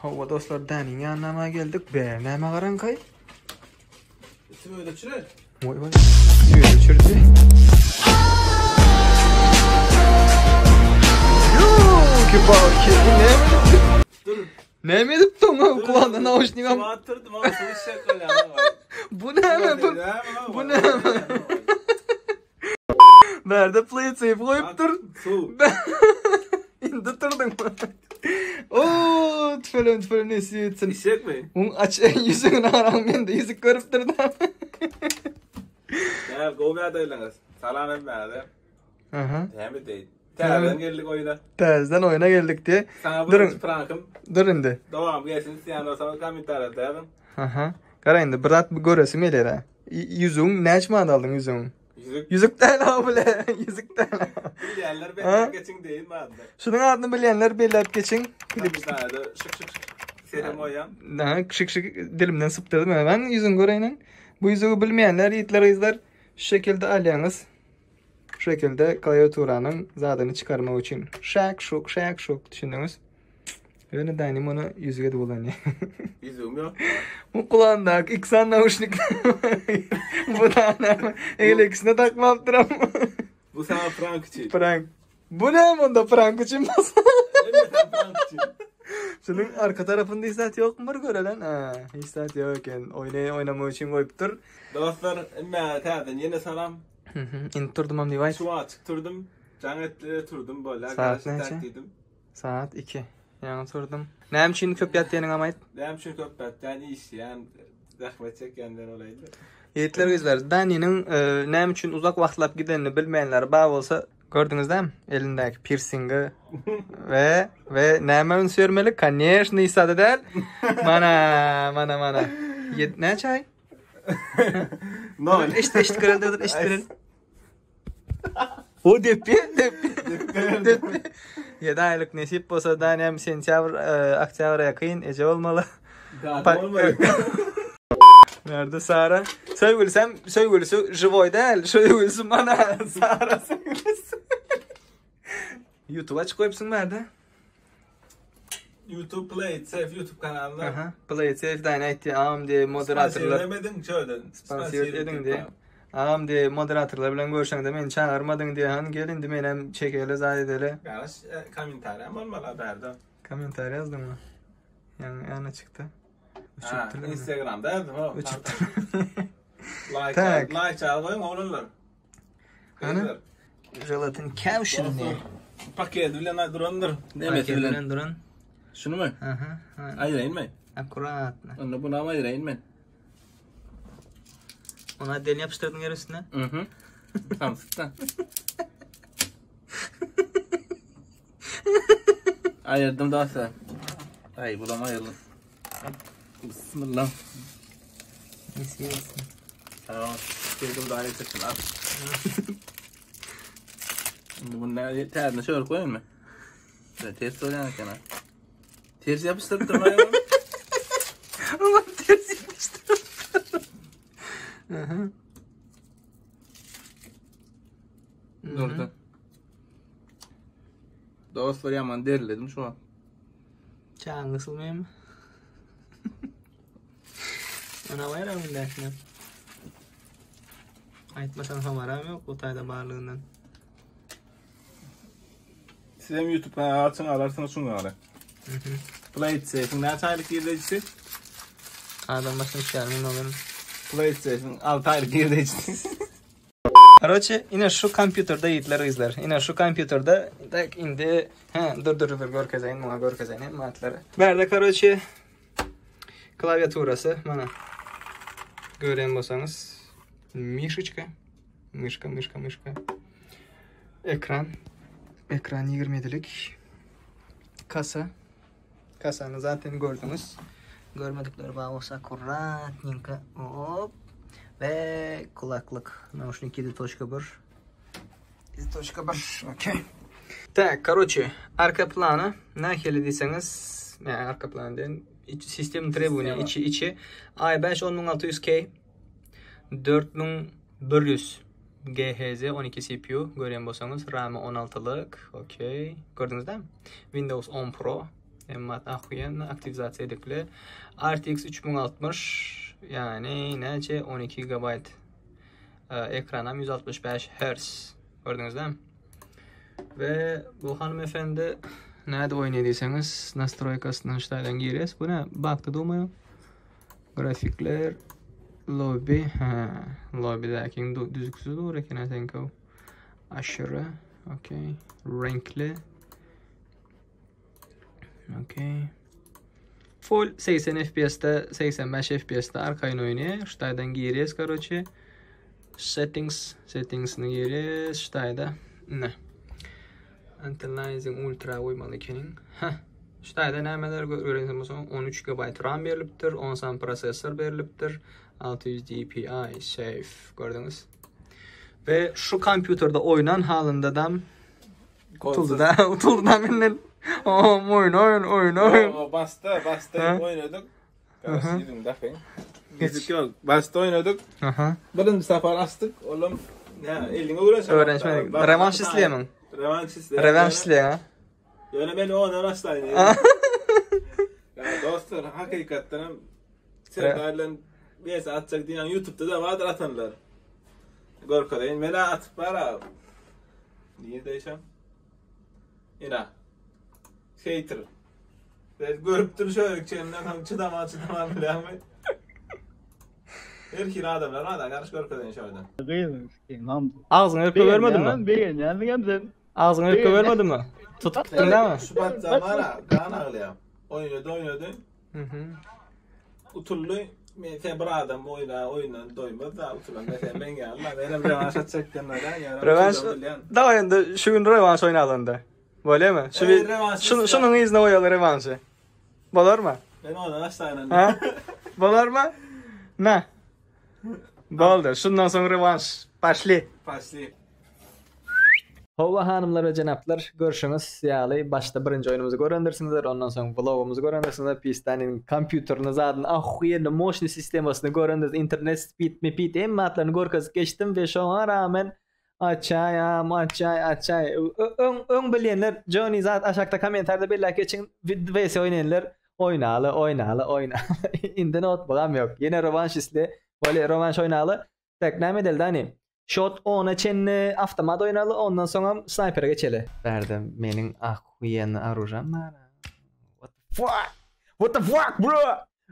Hava dostlar Dani'nin yanına geldik. Be, neme karan kay? İsim öyle çürür. Vay vay. Öyle çürdü. Yoo, ki bak ki Dur. ne mi edip tonu kulağında nauşnik am. Attırdım ama sonuç şakalı ama. Bu ne mi bu? Bu ne mi? Nerede play safe koyup dur. İndi turdun mu? Ooo tüfelim nesi yetsin. İşek mi? Onun aç yüzünü aram ben de yüzük görüp durdum. Ya govya dayılanız. Salam etmedi. Aha. Hem değil. Terden geldik oyuna. Terzden oyuna geldik diye. Sana Durun. bu prankım. Dur indi. Devam gelsin. Yani o zaman komentar ederdin. Aha. Kara indi. Bırak bir göresim elere. Yüzün ne açmadı aldın yüzün? Yüzük. Yüzük değil ha bile. Yüzük değil ha. Bilenler Ha? ben geçin değil mi adı? Şunun adını bilenler belirleyip geçin. Bir tane de şık şık şık. Selam oyan. Daha şık şık dilimden sıptırdım hemen yüzün göreyinin. Bu yüzüğü bilmeyenler, yiğitler, izler şu şekilde alyanız. Şu şekilde klaviaturanın zadını çıkarmak için şak şok düşündünüz. Öyle danim onu yüzüge de kullanıyor. Yüzüğüm yok. Bu kulağında iksan nauşnik. Bu da anam. Eyle ikisine takmam duram. Bu sana prank için. Prank. Bu ne bunda prank için basa? Evet prank için. Şunun arka tarafında istat yok mu göre Ha, istat yok yani oynamak için koyup dur. Dostlar, emme terden yine salam. İndi turdum am divay. Şu an çıktırdım. Canetle turdum böyle. Saat Arkadaşı neçe? dedim. Saat 2. Yani turdum. Neyim için köp yattıyanın amayt? Dem şu köpet yani iş yani zahmet çekenden olaydı. Yiğitler izler. Dani'nin neyim için uzak vaxtlap gidenini bilmeyenler bağ olsa gördünüz değil mi? Elindeki piercingi ve neyim sürmeli? Конечно, isade değil. Mana. Ne çay? No. İşte kırıldı, kırıldı. O depi. 7 aylık nasip olsa Dani'm sentyabr, oktyabra yakın ece olmalı. Daha olmadı. Nerede Sara? Söylüsü живой değil. Söylüsü mana Sara söylüsü. YouTube'a açık koyupsun nerede? YouTube Play It Safe YouTube kanalına. Aha. Play it safe Dani etti. Ağam diye moderatörler. Demedin şöyle. Sponsor edin diye. Ağam diye moderatörler bilen görüşen de beni çağırmadın diye han gelin de benim çekeyle zadedele. Kardeş komentar ama olmalı haberde. Komentar yazdın mı? Yani çıktı. Ha, Instagram'da yazdım o. Tak. Like çalmayın olurlar. Hani? Jelatin caution diye. Paket bilen durandır. Demet bilen duran. Şunu mu? Aha. Ayırayım mı? Akurat. Onu buna mı ayırayım mı? Ona delini yapıştırdın yer üstüne. Hı. Tamam sıktan. Ayırdım daha sen. Ay bulam ayırdım. Bismillah. Nesi yesin. Tamam. Sevdim daha iyi çıksın al. Şimdi bunları terine şöyle koyayım mı? Ters olayan kenar. Ters yapıştırıp durma ya. Ulan ters yapıştırdım. Durdu. Dostlar yaman deriledim şu an. Çağın ısılmıyor mu? Ona var mı dersin? Aytmasan hamaram yok o tayda bağlığından. Size YouTube kanalı açın ararsınız şunu ara. Play It Safe'in ne aylık izleyicisi? Adam başına çıkarmayın oğlum. Play It Safe'in 6 aylık izleyicisi. Короче, yine şu kompüterde yiğitleri izler. Yine şu kompüterde tak indi. Dur bir görkezeyin, buna görkezeyin matları. Berde короче klaviaturası bana. Gören bolsanız mişka. Ekran 27'lik. Kasanı zaten gördünüz. Görmedikleri bağ olsa kuratnenько. Hop. Ve kulaklık. Наушники 7.1. 7.1. Okey. Так, короче, arka planı ne dediyseniz, yani arka planı deyin. Sistem требования içi i5 10600K 4100 GHz 12 CPU gören bolsanız RAM 16'lık. Okey. Gördünüz değil mi? Windows 10 Pro Emma ahyen aktivizasiya edikli. RTX 3060 yani nece 12 GB. Ekranım 165 Hz. Gördünüz değil mi? Ve bu hanımefendi nerede oynayabilirseniz nastroykasından şuradan gireriz. Bu ne? Baktı durmuyor. Grafikler lobby. Lobby'deki düzgüsüz doğru ekan sanki o. Aşırı. Okay. Renkli. Okay. Full 80 FPS'te 85 FPS'te arkayın oynuyor. Şuradan gireriz короче. Settings'ini gireriz. Şurada ne? Analyzing ultra uymalı kenin. Şurada nemeler görüyorsunuz. 13 GB RAM veriliptir, 10 sam prosesör veriliptir, 600 dpi safe gördünüz. Ve şu kompüterde oynan halinde da utuldu da menden oyun. Basta oynadık. Karşıydım dafen. Gezik yok. Basta oynadık. Birinci sefer astık. Oğlum ya eline uğraşalım. Öğrençmedik. Revanş isteyemem. Revanş isteyemem. Yani ben ona rastlayın. Ya dostlar hakikaten sevgilerle bir saat atacak diyen YouTube'da da vardır atanlar. Gorkadayın. Beni atıp var. Niye değişem? İna. Hater. Ben görüp dur şöyle çelimden tam çıdama bilen mi? Her kira adamlar var da karış Gorkadayın şöyle. Ağzını öpke vermedin mi? Beğendim. Ağzını öpke vermedin mi? Tuttun değil mi? Şubat zamana kan ağlayam. Oynadı. Utullu tebra adam oynan doymaz da utulan mesela ben geldim. Benim revanş atacaklarına da yani. Revanş. Daha önce şu gün revanş oynadığında. Böyle mi? Şunun izne oyalı revanşı. Bolar mı? Ben ona aslanım. Ha? Bolar mı? Ne? Boldur. Şundan sonra revanş. Başlı. Hova hanımlar ve cenaplar, görüşünüz. Yani başta birinci oyunumuzu görendirsinizler, ondan sonra vlogumuzu görendirsinizler. Pistane'nin kompüterini zaten ahuyeli motion sistemasını görendirsinizler. İnternet speed mi emmatlarını görkazıp geçtim ve şu an rağmen açay. Ön bilenler, Johnny zaten aşağıda komentarda belki için vs oynayanlar oynalı. İndi not bağım yok. Yine rövanş isli, böyle rövanş oynalı. Teknem edildi hani. Shot 10'a çenli avtomat oynalı, ondan sonra sniper'a geçeli. Verdim menin ahuyeni arujam var. What the fuck bro?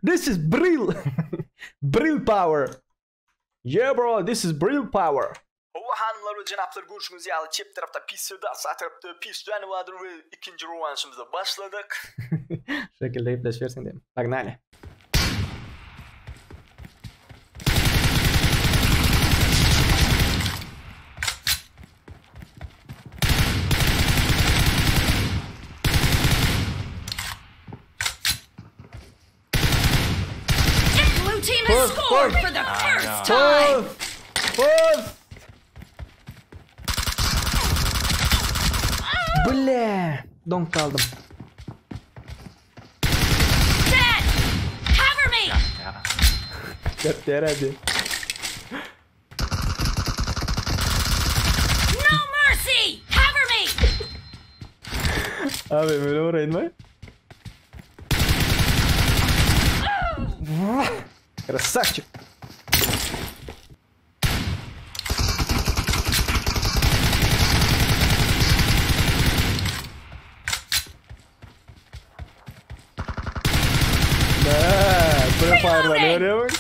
This is Brill. Brill power. Yeah bro, this is Brill power. Hova hanımlar ve cenaplar, görüşünüz yalı. Çep tarafta pissirde, sağ tarafta pissirde vardır ve ikinci rövanşımıza başladık. Şu şekilde hepleş versin diyeyim. Pagnaly. Team has scored for the first time. Bля, donk kaldım. Dead. Cover me. Yeter hadi. No mercy. Cover me. Abi böyle uğrayın mı? Красавчик. Да, профайлер görüyor musun?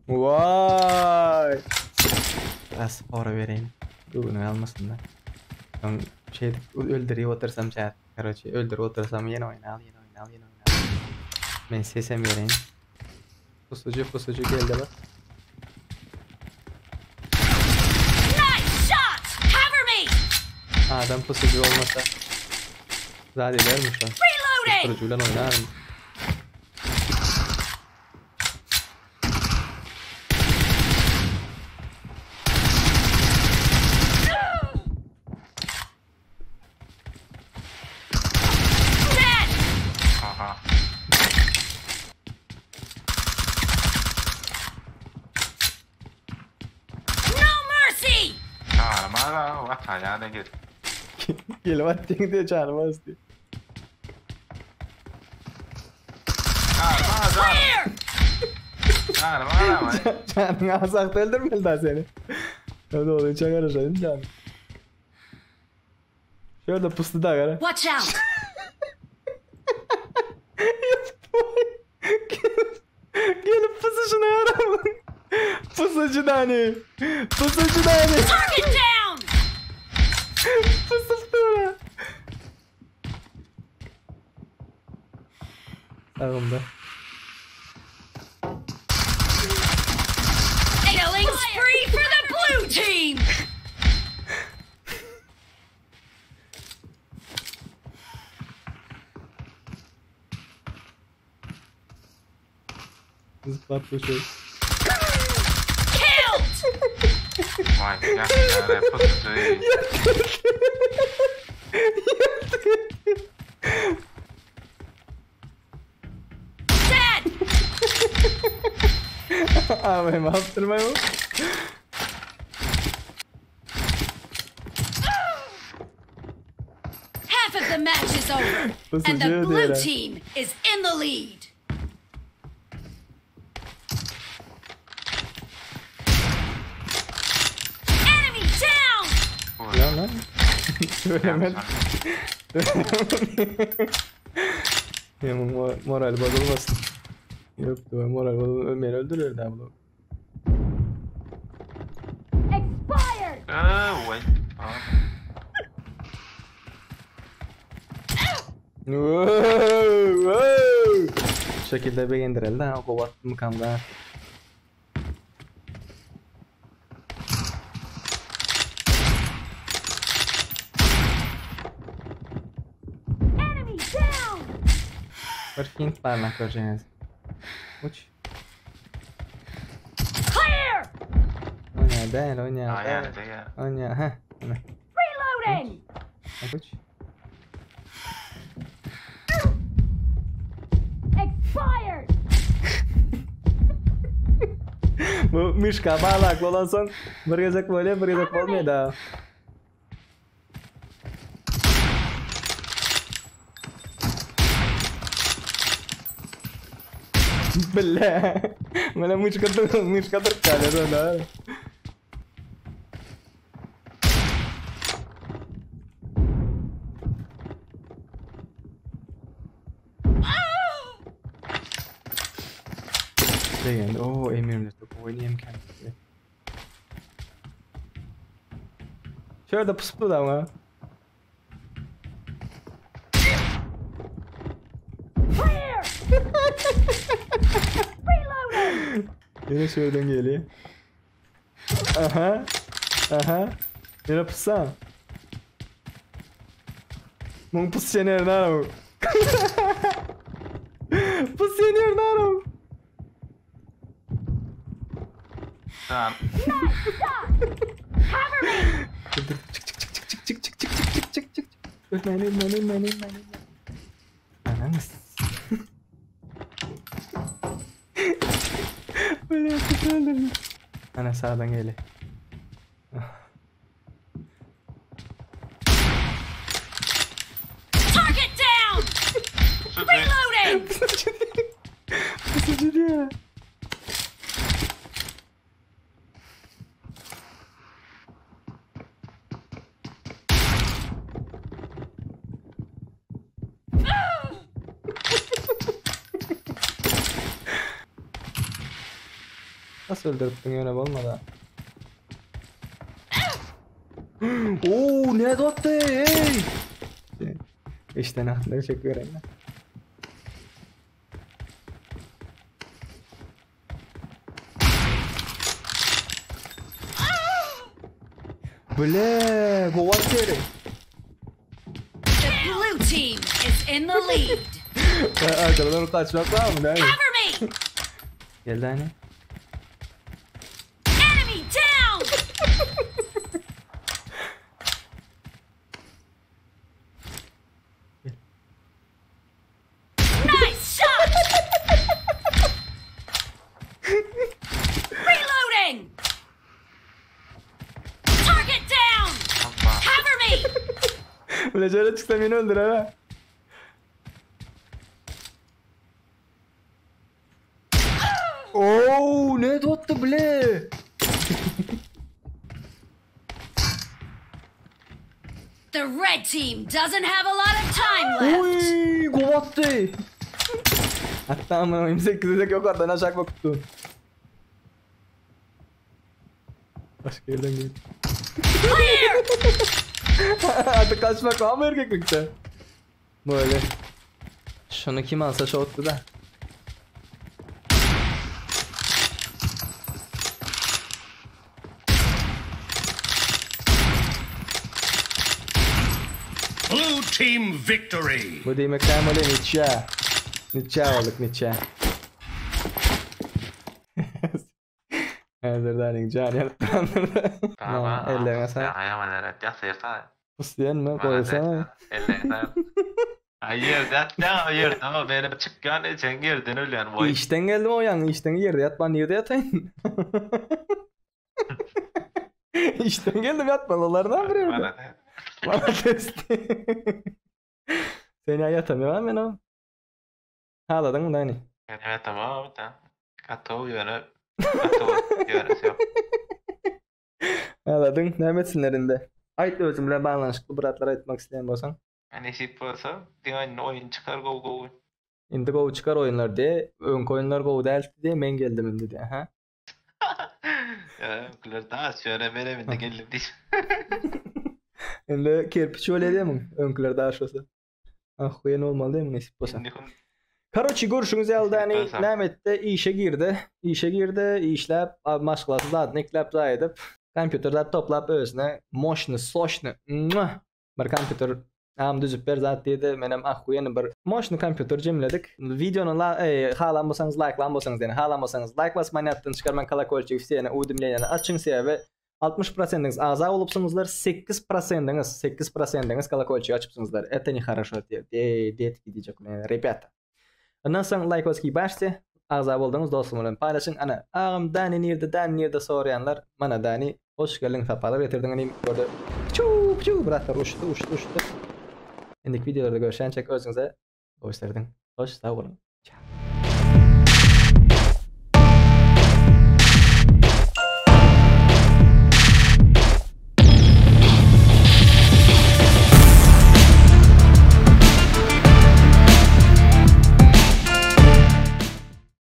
Vay. Biraz para vereyim. Bunu almasın da. Ben öldürüyor otursam chat. Короче, öldürüp otursam yine oyna. Ben sesem vereyim. Pusucu geldi bak. Nice shot. Cover me. Adam pusucu olmasa zaten edermiş o. Reloading. Pusucuyla oynarım. Gelip attın diye çağırmaz diye. Clear! Canın azakta öldürmeli daha seni. Hadi oğlum çakar aşağı canım. Şöyle puslu da gara. Watch out! Gelip pusuşuna yaramın. Pusucu Dani. Pusucu Dani. Target down! Pusup dura. Sağımda. Killing spree for the blue team! Zıplar koşuyor. Killed! Vay gerçekten pusucu iyi. Dead! Abi mahptırma yok. Half of the match is over, Pusucu and the diyor blue ha. team is in the lead. Enemy down! Ya lan. Söylemedim. Ya moral bozulmasın. Yok diyor moral bozulmasın. Beni öldürüyor daha bunu. Expired! Vay. Bu şekilde beğendirildi ha. Kovattım kamda. Enemy down! Bir hint parlak göreceğiniz. Uç. Clear! Oyna değil oyna. Yani de ya. Oyna heh. Oyna. Reloading! Bak uç. Expired! Bu mışka bağlaklı olan son bir gezek böyle bir gezek olmuyor da. Bella. Malah mışka terkale da. Değil. Oo eminim çok oynayayım kendisi. Şöyle pusu da ama. Clear! Reloading! Yine şuradan geliyor. Aha. Aha. Yine pusa. Mung pus senior naro. Pus senior naro. Tamam. Cover me! Çık. Ölme. Ananız. Böyle yapıp öldürme. Ana sağdan geliyor. Target down! Reloading! Pusucu diyor. Nasıl öldürttün öyle olmadı? Oo ne attı? Hey! İşte ne yaptığını çekiyorum ben. Ble, bu var ki. The blue team is in the lead. Arkadan kaçmak var mı? Cover me! Geldi hani. Enemy down! Nice shot! Reloading! Target down! Hoppa. Cover me! Böyle şöyle çıksam beni öldürer ha. Oo, ne tuttu bile? The red team doesn't have a lot of time left. Uy, gol attı. Hatta ama 28'de yukarıdan aşağı baktı. Başka yerden gel. Clear! Artık kaçmak var mı erkeklikte? Böyle. Şunu kim alsa şorttu da. Blue team victory. Bu demekten böyle Nietzsche. Nietzsche olduk Nietzsche. Hazırdanik can yaptı. Tamam. Ellerine sağlık. Hayamalara jasaysa. Islayan mı? Koysana. Ellerine. Hayır, hayır, tamam benim çıkan sen girdin öyle yani. Vay. İşten geldim o yan. İşten yerde yatman yerde yatayım. İşten geldim yatmalılardan buraya. Bana da. Bana testi. Seni yatamıyorum ben o. Ağladın mı Dani? Evet tamam da. Katov yönü. Katov yönü yok. Ağladın. Nemetsinlerinde. Ait özümle bağlanışıklı bıratlara etmek isteyen bolsan. Hani şip olsa diğer oyun çıkar go. Indi go çıkar oyunlar diye. Ön oyunlar go delti diye men geldim indi diye. Ha? Ya kular daha şöyle veremedi geldi. Indi kerpiç öyle değil mi? Önküler daha şosa. Ah kuyen olmalı değil mi? Nesip bolsa. Karoçi görüşünüz yani Görüşürüz. Nämetde işe girdi. İşlep maşgulası zaten eklep edip kompüterler toplap özüne moşnu soşnu bir kompüter am düzüp ber zat dedi menem ahkuyen bir moşnu kompüter jemledik. Videonu halanmasanız likelanmasanız yani halanmasanız like basmayı attın çıkarman kalakolçuk seni udumlayana açın sebebi 60%'ınız aza olupsınızlar 8%'ınız kalakolçuk açıpsınızlar. Это нехорошо diyet gidecek yani rебята. Ondan sonra like basmayı başlayın. Azab oldunuz dostumla paylaşın. Ana ağam Dani nerede sorayanlar mana Dani hoş geldin tapalar getirdin hani böyle çu bıraktı uçtu. İndiki videolarda görüşen çek özünüze gösterdin. Hoş sağ olun.